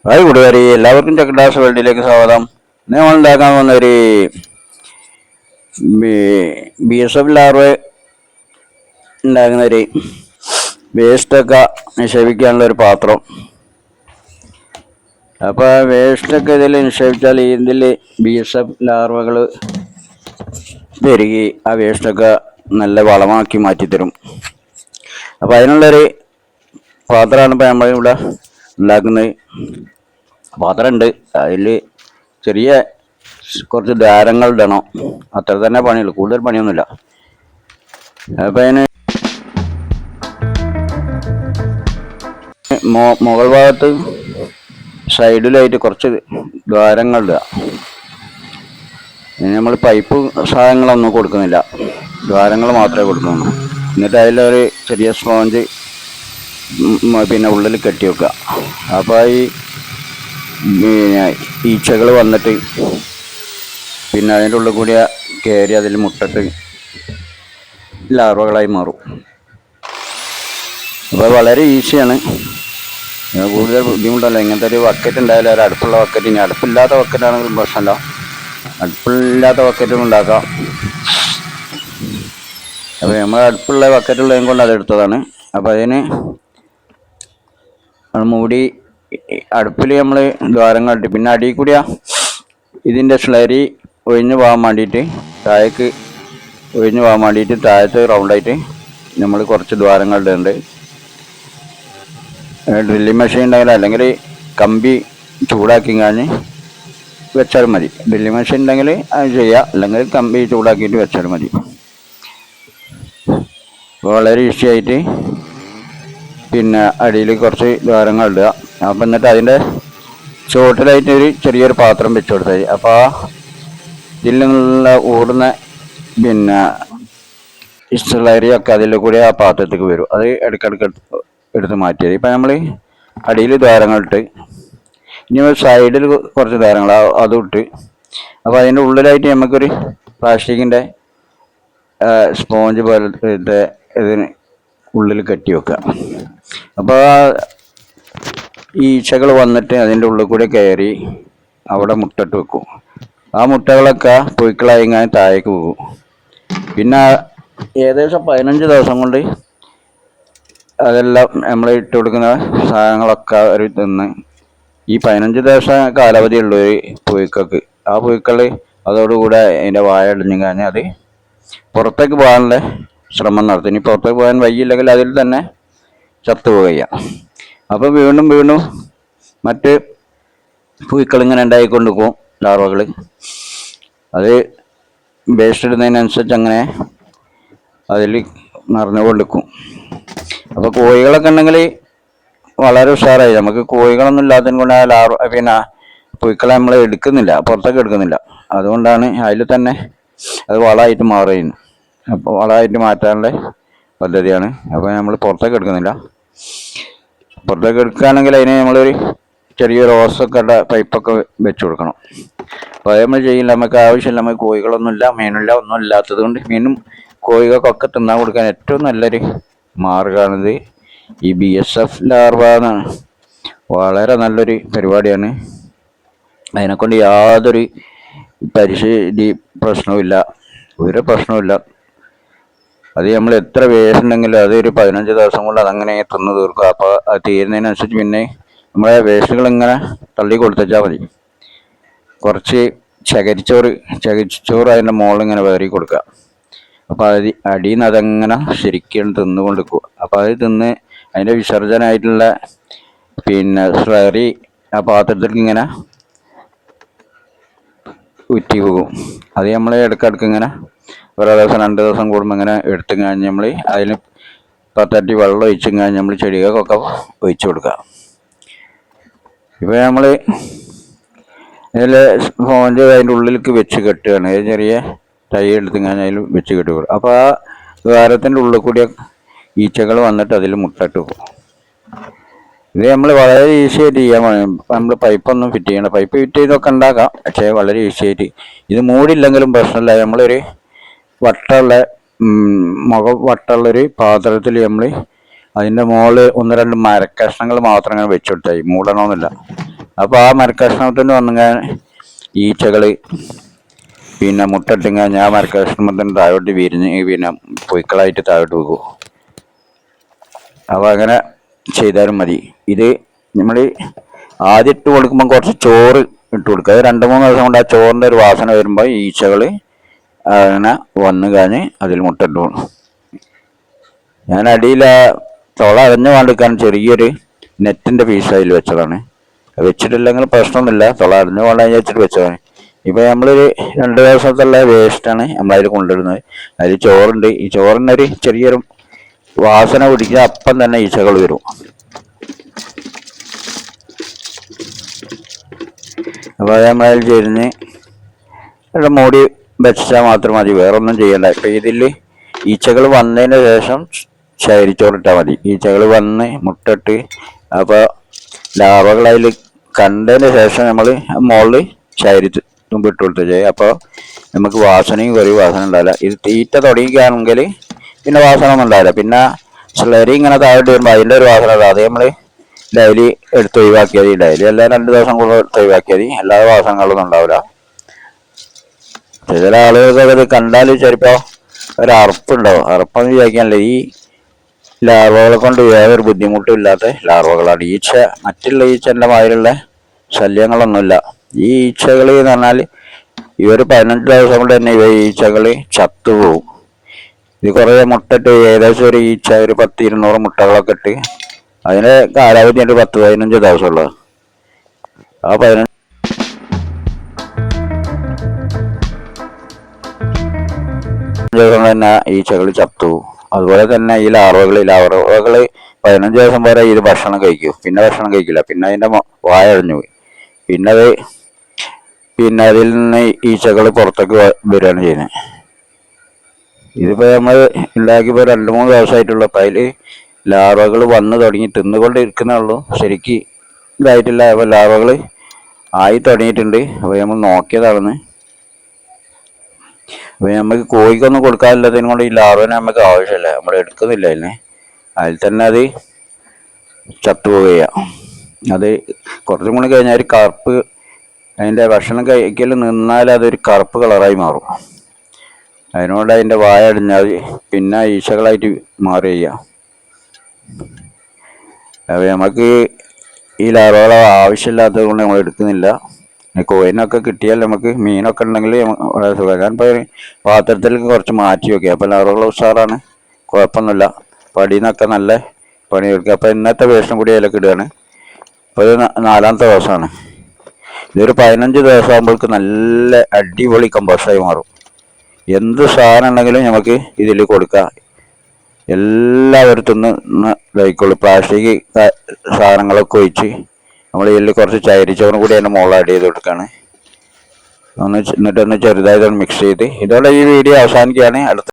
Hi കൂട്ടുകാരി, എല്ലാവർക്കും ചക്രഡാസ് വേൾഡിലേക്ക് സ്വാഗതം. നമ്മൾ ഉണ്ടാക്കാൻ വന്ന ഒരു BSF ലാർവ ഉണ്ടാക്കുന്ന ഒരു വേസ്റ്റൊക്കെ നിക്ഷേപിക്കാനുള്ള ഒരു പാത്രം. അപ്പോൾ വേസ്റ്റൊക്കെ ഇതിൽ നിക്ഷേപിച്ചാൽ ഇതിൽ BSF ലാർവകൾ പെരുകി ആ വേസ്റ്റൊക്കെ നല്ല വളമാക്കി മാറ്റിത്തരും. അപ്പോൾ അതിനുള്ളൊരു പാത്രമാണ് ഇപ്പോൾ നമ്മളിവിടെ ഉണ്ടാക്കുന്നത്. പാത്രമുണ്ട്, അതിൽ ചെറിയ കുറച്ച് ദ്വാരങ്ങൾ ഇടണം, അത്ര തന്നെ പണിയുള്ളൂ, കൂടുതൽ പണിയൊന്നുമില്ല. അപ്പം അതിന് മുകൾ ഭാഗത്ത് സൈഡിലായിട്ട് കുറച്ച് ദ്വാരങ്ങൾ ഇടുക. നമ്മൾ പൈപ്പ് സാധനങ്ങളൊന്നും കൊടുക്കുന്നില്ല, ദ്വാരങ്ങൾ മാത്രമേ കൊടുക്കുന്നുള്ളൂ. എന്നിട്ട് അതിലൊരു ചെറിയ സ്പോഞ്ച് പിന്നെ ഉള്ളിൽ കെട്ടി വെക്കുക. അപ്പോൾ ഈ ഈച്ചകൾ വന്നിട്ട് പിന്നെ അതിൻ്റെ ഉള്ളിൽ കൂടി കയറി അതിൽ മുട്ടിട്ട് ലാർവകളായി മാറും. അപ്പോൾ വളരെ ഈസിയാണ്, കൂടുതൽ ബുദ്ധിമുട്ടല്ല. ഇങ്ങനത്തെ ഒരു ബക്കറ്റ് ഉണ്ടായാലും ഒരു അടുപ്പുള്ള ബക്കറ്റ്, ഇനി അടുപ്പില്ലാത്ത ബക്കറ്റാണെങ്കിലും പ്രശ്നമല്ല, അടുപ്പില്ലാത്ത ബക്കറ്റും ഉണ്ടാക്കാം. അപ്പോൾ നമ്മൾ അടുപ്പുള്ള ബക്കറ്റുള്ളതും കൊണ്ട് അതെടുത്തതാണ്. അപ്പോൾ അതിന് മൂടി അടുപ്പിൽ നമ്മൾ ദ്വാരങ്ങൾ ഇട്ട്, പിന്നെ അടിയിൽ കൂടിയ ഇതിൻ്റെ സ്ലരി ഒഴിഞ്ഞു പോകാൻ വേണ്ടിയിട്ട്, താഴേക്ക് ഒഴിഞ്ഞു പോകാൻ വേണ്ടിയിട്ട് താഴത്ത് റൗണ്ടായിട്ട് നമ്മൾ കുറച്ച് ദ്വാരങ്ങൾ ഇടുന്നുണ്ട്. ഡ്രില്ലിങ് മെഷീൻ ഉണ്ടെങ്കിൽ അല്ലെങ്കിൽ കമ്പി ചൂടാക്കി കഴിഞ്ഞ് വെച്ചാൽ മതി. ഡ്രില്ലിങ് മെഷീൻ ഉണ്ടെങ്കിൽ അത് ചെയ്യാം, അല്ലെങ്കിൽ കമ്പി ചൂടാക്കിയിട്ട് വെച്ചാൽ മതി. വളരെ ഈസി ആയിട്ട് പിന്നെ അടിയിൽ കുറച്ച് ദ്വാരങ്ങൾ ഇടുക. അപ്പം എന്നിട്ട് അതിൻ്റെ ചുവട്ടിലായിട്ട് ഒരു ചെറിയൊരു പാത്രം വെച്ച് കൊടുത്താൽ മതി. അപ്പോൾ ആ ഇതിൽ നിന്നുള്ള ഓടുന്ന പിന്നെ സ്ലറിയൊക്കെ അതിൽ കൂടി ആ പാത്രത്തേക്ക് വരും. അത് ഇടയ്ക്കിടയ്ക്ക് എടുത്ത് മാറ്റിയത്. ഇപ്പം നമ്മൾ അടിയിൽ ദ്വാരങ്ങളിട്ട്, ഇനി സൈഡിൽ കുറച്ച് ദ്വാരങ്ങൾ അതും ഇട്ട്, അപ്പോൾ അതിൻ്റെ ഉള്ളിലായിട്ട് നമുക്കൊരു പ്ലാസ്റ്റിക്കിൻ്റെ സ്പോഞ്ച് പോലത്തെ ഇതിന് ഉള്ളിൽ കെട്ടി വെക്കുക. അപ്പോൾ ഈച്ചകൾ വന്നിട്ട് അതിൻ്റെ ഉള്ളിൽ കൂടെ കയറി അവിടെ മുട്ടിട്ട് വെക്കും. ആ മുട്ടകളൊക്കെ പുഴുക്കളായി താഴേക്ക് പോകും. പിന്നെ ഏകദേശം 15 ദിവസം കൊണ്ട് അതെല്ലാം നമ്മൾ ഇട്ട് കൊടുക്കുന്ന സാധനങ്ങളൊക്കെ ഒരു തിന്ന്, ഈ 15 ദിവസം കാലാവധിയുള്ള ഒരു പുഴുക്കൾക്ക്, ആ പുഴുക്കൾ അതോടുകൂടെ അതിൻ്റെ വായ ഇടിഞ്ഞു കഴിഞ്ഞാൽ അത് പുറത്തേക്ക് പോകാനുള്ള ശ്രമം നടത്തും. ഇനി പുറത്തേക്ക് പോകാൻ വയ്യില്ലെങ്കിൽ അതിൽ തന്നെ ചത്തുപോവുക. അപ്പോൾ വീണ്ടും വീണ്ടും മറ്റ് പുഴുക്കൾ ഇങ്ങനെ ഉണ്ടായിക്കൊണ്ട് പോകും, ലാർവകൾ. അത് വേസ്റ്റ് ഇടുന്നതിനനുസരിച്ച് അങ്ങനെ അതിൽ നിറഞ്ഞുകൊണ്ടിരിക്കും. അപ്പോൾ കോഴികളൊക്കെ ഉണ്ടെങ്കിൽ വളരെ ഉഷാറായി. നമുക്ക് കോഴികളൊന്നും ഇല്ലാത്തതിന് കൊണ്ട് ആ പിന്നെ പുഴുക്കളെ നമ്മൾ എടുക്കുന്നില്ല, പുറത്തേക്ക് എടുക്കുന്നില്ല. അതുകൊണ്ടാണ് അതിൽ തന്നെ അത് വളമായിട്ട് മാറുകയാണ്. അപ്പോൾ വളമായിട്ട് മാറ്റാനുള്ള പദ്ധതിയാണ്. അപ്പോൾ നമ്മൾ പുറത്തേക്ക് എടുക്കുന്നില്ല. പുറത്തേക്ക് എടുക്കുകയാണെങ്കിൽ അതിന് നമ്മളൊരു ചെറിയൊരു ഓസൊക്കെ പൈപ്പൊക്കെ വെച്ച് കൊടുക്കണം. അപ്പോൾ അത് നമ്മൾ ചെയ്യില്ല, നമുക്ക് ആവശ്യമില്ല. നമുക്ക് കോഴികളൊന്നുമില്ല, മീനില്ല, ഒന്നും ഇല്ലാത്തത് കൊണ്ട് മീനും കോഴികൾക്കൊക്കെ തിന്നാൻ കൊടുക്കാൻ ഏറ്റവും നല്ലൊരു മാർഗ്ഗമാണിത്. ഈ BSF ലാർവ എന്നാണ്, വളരെ നല്ലൊരു പരിപാടിയാണ്. അതിനെക്കൊണ്ട് യാതൊരു പരിസ്ഥിതി പ്രശ്നവുമില്ല, ഒരു പ്രശ്നവുമില്ല. അത് നമ്മൾ എത്ര വേസ്റ്റ് ഉണ്ടെങ്കിലും അതൊരു 15 ദിവസം കൊണ്ട് അതങ്ങനെ തിന്ന് തീർക്കും. അപ്പോൾ അത് തീരുന്നതിനനുസരിച്ച് പിന്നെ നമ്മളെ വേസ്റ്റുകൾ ഇങ്ങനെ തള്ളി കൊടുത്തുവെച്ചാൽ മതി. കുറച്ച് ചകിരിച്ചോറ് അതിൻ്റെ മുകളിൽ ഇങ്ങനെ വേറി കൊടുക്കുക. അപ്പോൾ അത് അടിയിൽ നിന്ന് അതങ്ങനെ ശരിക്കും തിന്നുകൊണ്ട് നിൽക്കും. അപ്പോൾ അത് തിന്ന് അതിൻ്റെ വിസർജനമായിട്ടുള്ള പിന്നെ സ്ലറി ആ പാത്രത്തിലേക്ക് ഇങ്ങനെ ഉറ്റി പോകും. അത് നമ്മൾ ഇടയ്ക്കിടയ്ക്ക് ഇങ്ങനെ ഓരോ ദിവസം 2 ദിവസം കൂടുമ്പോൾ ഇങ്ങനെ എടുത്തു കഴിഞ്ഞ് നമ്മൾ അതിന് 10 അടി വെള്ളം ഒഴിച്ചു കഴിഞ്ഞ് നമ്മൾ ചെടികൾക്കൊക്കെ ഒഴിച്ചു കൊടുക്കുക. ഇപ്പോൾ നമ്മൾ ഇതിൽ സ്പോഞ്ച് അതിൻ്റെ ഉള്ളിലേക്ക് വെച്ച് കെട്ടുകയാണ്. ചെറിയ തൈ എടുത്തു കഴിഞ്ഞാൽ അതിൽ വെച്ച് കെട്ടി കൊടുക്കും. അപ്പോൾ ആ ദ്വാരത്തിൻ്റെ ഉള്ളിൽ കൂടി ഈച്ചകൾ വന്നിട്ട് അതിൽ മുട്ടിട്ട് പോകും. ഇത് നമ്മൾ വളരെ ഈസി ആയിട്ട് ചെയ്യാൻ പറയും. നമ്മൾ പൈപ്പൊന്നും ഫിറ്റ് ചെയ്യണം, പൈപ്പ് ഫിറ്റ് ചെയ്തൊക്കെ ഉണ്ടാക്കാം, പക്ഷേ വളരെ ഈസി ആയിട്ട്. ഇത് മൂടില്ലെങ്കിലും പ്രശ്നമില്ല. നമ്മളൊരു വട്ടമുള്ള വട്ടമുള്ളൊരു പാത്രത്തിൽ നമ്മൾ അതിൻ്റെ മുകളിൽ 1-2 മരക്കഷ്ണങ്ങൾ മാത്രം അങ്ങനെ വെച്ച് കൊടുത്താൽ മൂടണമെന്നില്ല. അപ്പോൾ ആ മരക്കഷ്ണത്തിന് വന്നുകാൻ ഈച്ചകൾ പിന്നെ മുട്ടിട്ടുക ഞാൻ മരക്കഷ്ണത്തിന് താഴോട്ട് വിരിഞ്ഞ് പിന്നെ പൊയ്ക്കളായിട്ട് താഴോട്ട് പോകും. അപ്പോൾ അങ്ങനെ ചെയ്താലും മതി. ഇത് നമ്മൾ ആദ്യം ഇട്ട് കൊടുക്കുമ്പോൾ കുറച്ച് ചോറ് ഇട്ട് കൊടുക്കുക. അത് 2-3 ദിവസം കൊണ്ട് ആ ചോറിൻ്റെ ഒരു വാസന വരുമ്പോൾ ഈച്ചകൾ അങ്ങനെ വന്നു കഴിഞ്ഞ് അതിൽ മുട്ടിട്ട് പോകും. ഞാൻ അടിയിൽ തുള അടഞ്ഞു കൊണ്ടിരിക്കാൻ ചെറിയൊരു നെറ്റിൻ്റെ പീസ് അതിൽ വെച്ചതാണ്. വെച്ചിട്ടില്ലെങ്കിൽ പ്രശ്നമൊന്നുമില്ല, തുള അടഞ്ഞു കൊണ്ടാൽ വെച്ചിട്ട് വെച്ചതാണ്. ഇപ്പോൾ നമ്മളൊരു 2 ദിവസത്തുള്ള വേസ്റ്റാണ് നമ്മളതിൽ കൊണ്ടുവരുന്നത്. അതിൽ ചോറുണ്ട്. ഈ ചോറിനൊരു ചെറിയൊരു വാസന പിടിക്കുക, അപ്പം തന്നെ ഈച്ചകൾ വരും. അപ്പോൾ അത് നമ്മളതിൽ ചെരിഞ്ഞ് മൂടി വെച്ചാൽ മാത്രം മതി, വേറൊന്നും ചെയ്യണ്ട. ഇപ്പം ഇതിൽ ഈച്ചകൾ വന്നതിന് ശേഷം ചകിരിച്ചോറിട്ടാൽ മതി. ഈച്ചകൾ വന്ന് മുട്ടിട്ട് അപ്പോൾ ലാർവകൾ അതിൽ കണ്ടതിന് ശേഷം നമ്മൾ മുകളിൽ ചകിരി തുമ്പിട്ട് കൊടുത്ത് ചെയ്യും. അപ്പോൾ നമുക്ക് വാസനയും ഒരു വാസന ഉണ്ടാവില്ല. ഇത് തീറ്റ തുടങ്ങിക്കുകയാണെങ്കിൽ പിന്നെ വാസന ഒന്നും ഉണ്ടാവില്ല. പിന്നെ സ്ലരി ഇങ്ങനെ താഴോട്ട് വരുമ്പോൾ അതിൻ്റെ ഒരു വാസന ഉണ്ടാവും. അത് നമ്മൾ ഡെയിലി എടുത്ത് ഒഴിവാക്കിയാൽ മതി. ഡെയിലി എല്ലാം 2 ദിവസം കൂടെ എടുത്ത് ഒഴിവാക്കിയാൽ മതി, അല്ലാതെ വാസനകളൊന്നും ഉണ്ടാവില്ല. ചില ആളുകൾക്ക് അത് കണ്ടാൽ ചിലപ്പോൾ ഒരു അറപ്പുണ്ടാവും. അറപ്പെന്ന് വിചാരിക്കാനല്ല, ഈ ലാർവകളെ കൊണ്ട് യാതൊരു ബുദ്ധിമുട്ടും ഇല്ലാത്ത ലാർവകളാണ്. ഈച്ച മറ്റുള്ള ഈച്ചൻ്റെ മാതിരിയുള്ള ശല്യങ്ങളൊന്നുമില്ല. ഈ ഈച്ചകൾ എന്ന് പറഞ്ഞാൽ ഇവർ 15 ദിവസം കൊണ്ട് തന്നെ ഈച്ചകൾ ചത്തുപോകും. ഇത് കുറേ മുട്ടിട്ട് ഏകദേശം ഒരു ഈച്ച ഒരു 10-200 മുട്ടകളൊക്കെ ഇട്ട് അതിൻ്റെ കാലാവധി 10-15 ദിവസമുള്ളത്. ആ 15 ദിവസം തന്നെ ഈച്ചകൾ ചത്തു. അതുപോലെ തന്നെ ഈ ലാർവകൾ 15 ദിവസം വരെ ഇത് ഭക്ഷണം കഴിക്കും, പിന്നെ ഭക്ഷണം കഴിക്കില്ല. പിന്നെ അതിൻ്റെ വായ അഴിഞ്ഞു പോയി. പിന്നെ അതിൽ നിന്ന് ഈച്ചകൾ പുറത്തേക്ക് വരികയാണ് ചെയ്യുന്നത്. ഇതിപ്പോൾ നമ്മൾ ഉണ്ടാക്കിയപ്പോൾ 2-3 ദിവസമായിട്ടുള്ളൂ. അപ്പം അതിൽ ലാർവകൾ വന്ന് തുടങ്ങി തിന്നുകൊണ്ടിരിക്കുന്നുള്ളൂ. ശരിക്ക് ഇതായിട്ടില്ല. അപ്പോൾ ലാർവകൾ ആയി തുടങ്ങിയിട്ടുണ്ട്. അപ്പോൾ നമ്മൾ നോക്കിയതാണ്. അപ്പോൾ നമുക്ക് കോഴിക്കൊന്നും കൊടുക്കാനില്ലാത്തതിനും കൊണ്ട് ഈ ലാർവനെ നമുക്ക് ആവശ്യമില്ല, നമ്മൾ എടുക്കുന്നില്ല അതിൽ തന്നെ അത് ചത്തുപോവുകയാണ്. അത് കുറച്ചും കൂടി കഴിഞ്ഞാൽ ഒരു കറുപ്പ്, അതിൻ്റെ ഭക്ഷണം കഴിക്കൽ നിന്നാൽ അതൊരു കറുപ്പ് കളറായി മാറും. അതിനോട് അതിൻ്റെ വായ അടിഞ്ഞാൽ പിന്നെ ഈച്ചകളായിട്ട് മാറുക. അപ്പോൾ നമുക്ക് ഈ ലാർവകളെ ആവശ്യമില്ലാത്തത് കൊണ്ട് നമ്മൾ എടുക്കുന്നില്ല. കോയിനൊക്കെ കിട്ടിയാൽ നമുക്ക് മീനൊക്കെ ഉണ്ടെങ്കിൽ വളരെ സുഖം. ഞാനിപ്പോൾ പാത്രത്തിലേക്ക് കുറച്ച് മാറ്റി വയ്ക്കുക. അപ്പോൾ ലാർവകൾ ഉഷാറാണ്, കുഴപ്പമൊന്നുമില്ല. പടിയിൽ നിന്നൊക്കെ നല്ല പണി എടുക്കുക. അപ്പോൾ ഇന്നത്തെ വേഷനും കൂടി അതിലൊക്കെ ഇടുകയാണ്. അപ്പോൾ ഇത് 4ാമത്തെ ദിവസമാണ്. ഇതൊരു 15 ദിവസം ആകുമ്പോഴേക്ക് നല്ല അടിപൊളി കമ്പോസ്റ്റായി മാറും. എന്ത് സാധനം ഉണ്ടെങ്കിലും നമുക്ക് ഇതിൽ കൊടുക്കാം. എല്ലാവരും തിന്ന് കഴിക്കുള്ളൂ. പ്ലാസ്റ്റിക് സാധനങ്ങളൊക്കെ ഒഴിച്ച് നമ്മൾ ഇതിൽ കുറച്ച് ചകിരിച്ചോറും കൂടി അതിൻ്റെ മുകളിൽ ആഡ് ചെയ്ത് കൊടുക്കുകയാണ്. എന്നിട്ടൊന്ന് ചെറുതായിട്ടൊന്ന് മിക്സ് ചെയ്ത് ഇതോടെ ഈ വീഡിയോ അവസാനിക്കുകയാണ്. അടുത്ത